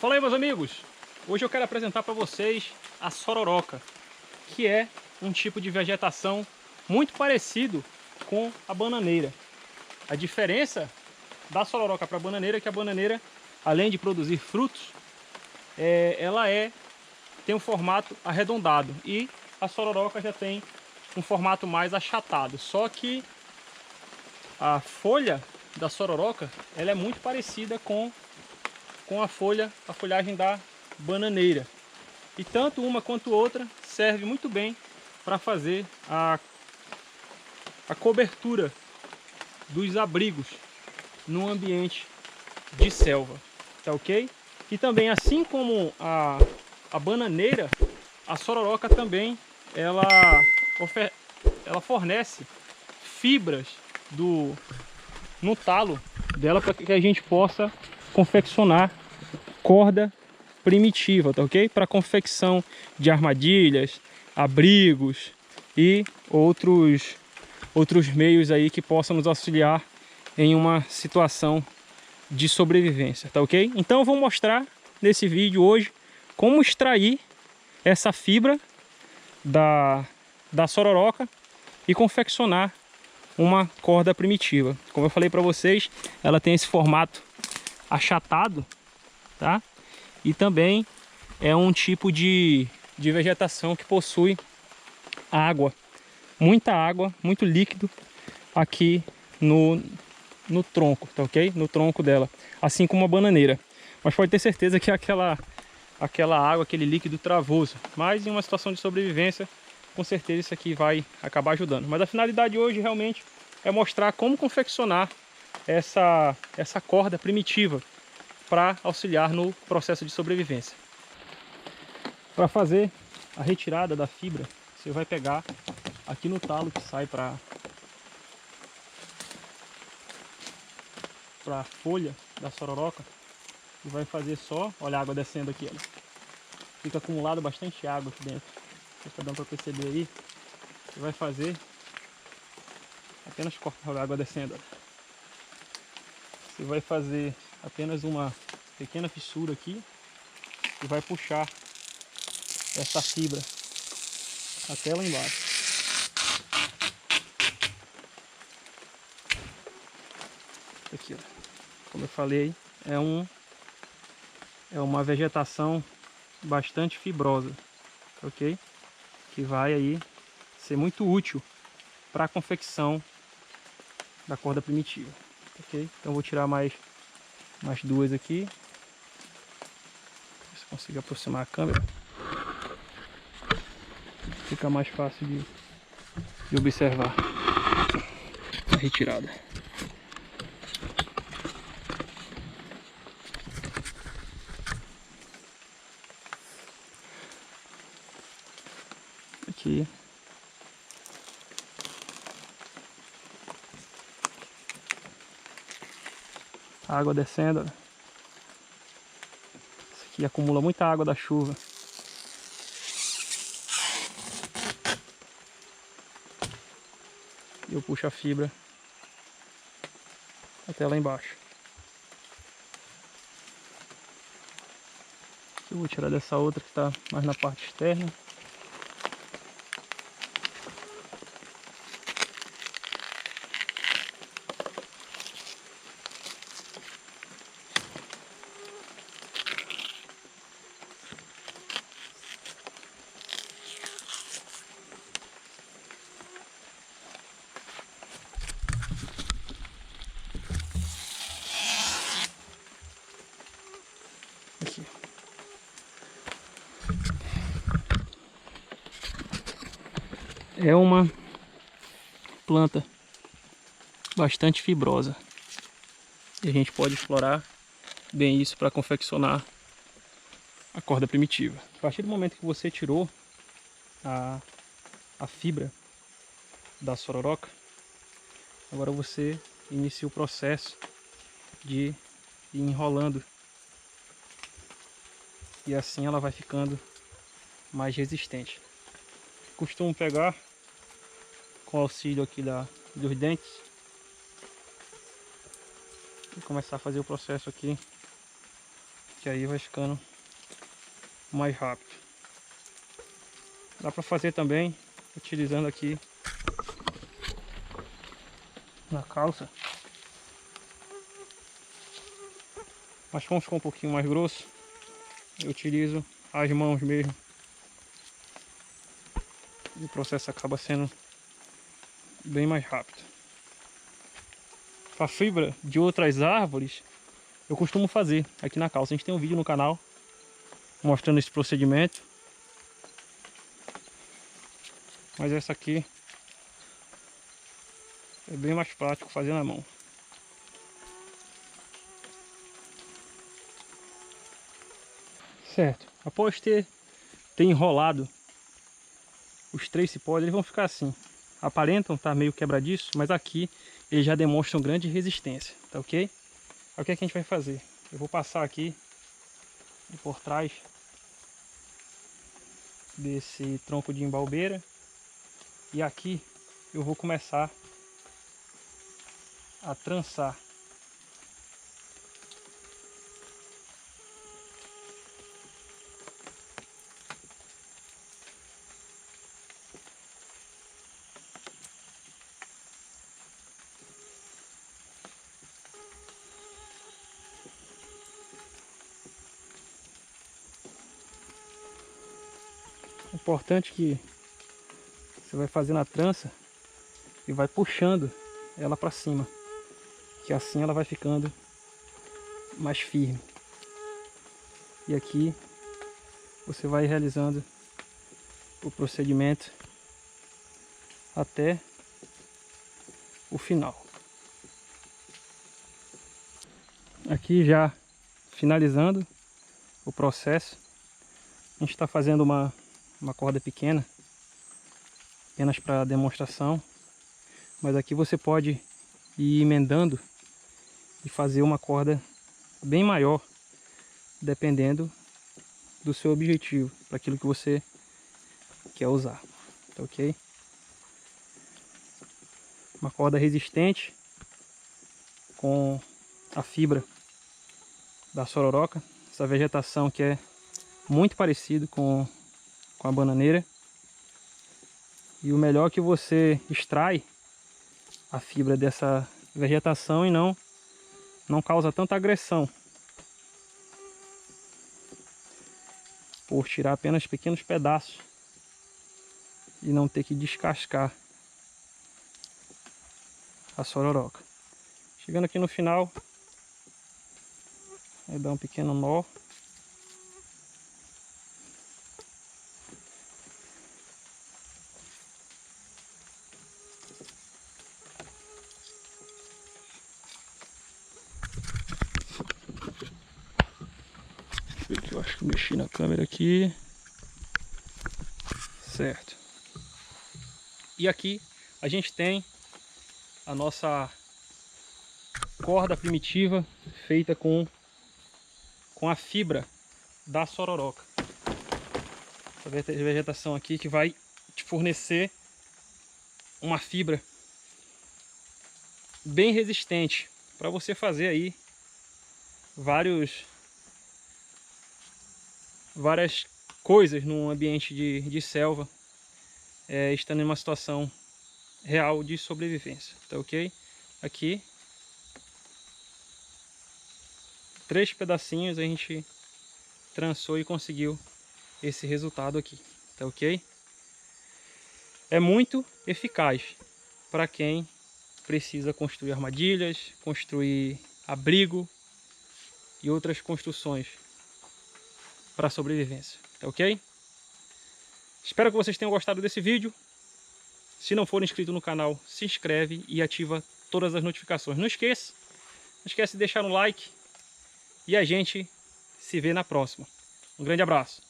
Fala aí, meus amigos! Hoje eu quero apresentar para vocês a sororoca, que é um tipo de vegetação muito parecido com a bananeira. A diferença da sororoca para a bananeira é que a bananeira, além de produzir frutos, ela tem um formato arredondado e a sororoca já tem um formato mais achatado. Só que a folha da sororoca ela é muito parecida com a folhagem da bananeira. E tanto uma quanto outra serve muito bem para fazer a cobertura dos abrigos num ambiente de selva, tá ok? E também, assim como a bananeira, a sororoca também ela fornece fibras no talo dela para que a gente possa confeccionar corda primitiva, tá ok? Para confecção de armadilhas, abrigos e outros meios aí que possam nos auxiliar em uma situação de sobrevivência, tá ok? Então eu vou mostrar nesse vídeo hoje como extrair essa fibra da sororoca e confeccionar uma corda primitiva. Como eu falei para vocês, ela tem esse formato achatado, tá? E também é um tipo de vegetação que possui água, muita água, muito líquido aqui no tronco, tá ok? No tronco dela, assim como a bananeira. Mas pode ter certeza que aquela água, aquele líquido travoso. Mas em uma situação de sobrevivência, com certeza isso aqui vai acabar ajudando. Mas a finalidade hoje realmente é mostrar como confeccionar essa corda primitiva para auxiliar no processo de sobrevivência. Para fazer a retirada da fibra, você vai pegar aqui no talo que sai para a folha da sororoca e vai fazer só, olha a água descendo aqui, olha. Fica acumulado bastante água aqui dentro. Você está dando para perceber aí. Você vai fazer apenas cortar a água descendo, olha. Você vai fazer apenas uma pequena fissura aqui e vai puxar essa fibra até lá embaixo. Aqui, ó. Como eu falei, é uma vegetação bastante fibrosa, ok? Que vai aí ser muito útil para a confecção da corda primitiva, ok? Então vou tirar mais duas aqui. Se consigo aproximar a câmera, fica mais fácil de observar a retirada. Aqui. A água descendo. Isso aqui acumula muita água da chuva. E eu puxo a fibra até lá embaixo. Eu vou tirar dessa outra que está mais na parte externa. Aqui. É uma planta bastante fibrosa e a gente pode explorar bem isso para confeccionar a corda primitiva. A partir do momento que você tirou a fibra da sororoca, agora você inicia o processo de ir enrolando e assim ela vai ficando mais resistente. Costumo pegar com o auxílio aqui dos dentes e começar a fazer o processo aqui que aí vai ficando mais rápido. Dá para fazer também utilizando aqui na calça, mas como ficou um pouquinho mais grosso, eu utilizo as mãos mesmo, e o processo acaba sendo bem mais rápido. A fibra de outras árvores eu costumo fazer aqui na calça. A gente tem um vídeo no canal mostrando esse procedimento, mas essa aqui é bem mais prático fazer na mão. Certo, após ter enrolado os 3 cipós, eles vão ficar assim. Aparentam estar meio quebradiço, mas aqui eles já demonstram grande resistência, tá ok? Aí o que é que a gente vai fazer? Eu vou passar aqui por trás desse tronco de embalbeira, e aqui eu vou começar a trançar. Importante que você vai fazendo a trança e vai puxando ela para cima, que assim ela vai ficando mais firme. E aqui você vai realizando o procedimento até o final. Aqui já finalizando o processo, a gente está fazendo uma corda pequena, apenas para demonstração, mas aqui você pode ir emendando e fazer uma corda bem maior, dependendo do seu objetivo, para aquilo que você quer usar, tá ok? Uma corda resistente com a fibra da sororoca, essa vegetação que é muito parecido com a bananeira. E o melhor é que você extrai a fibra dessa vegetação e não causa tanta agressão, por tirar apenas pequenos pedaços e não ter que descascar a sororoca. Chegando aqui no final, vai dar um pequeno nó. Eu acho que eu mexi na câmera aqui. Certo. E aqui a gente tem a nossa corda primitiva feita com a fibra da sororoca. Essa vegetação aqui que vai te fornecer uma fibra bem resistente para você fazer aí várias coisas num ambiente de selva, estando em uma situação real de sobrevivência, tá ok? Aqui 3 pedacinhos a gente trançou e conseguiu esse resultado aqui, tá ok? É muito eficaz para quem precisa construir armadilhas, construir abrigo e outras construções para sobrevivência, tá ok? Espero que vocês tenham gostado desse vídeo. Se não for inscrito no canal, se inscreve e ativa todas as notificações. Não esquece de deixar um like e a gente se vê na próxima. Um grande abraço.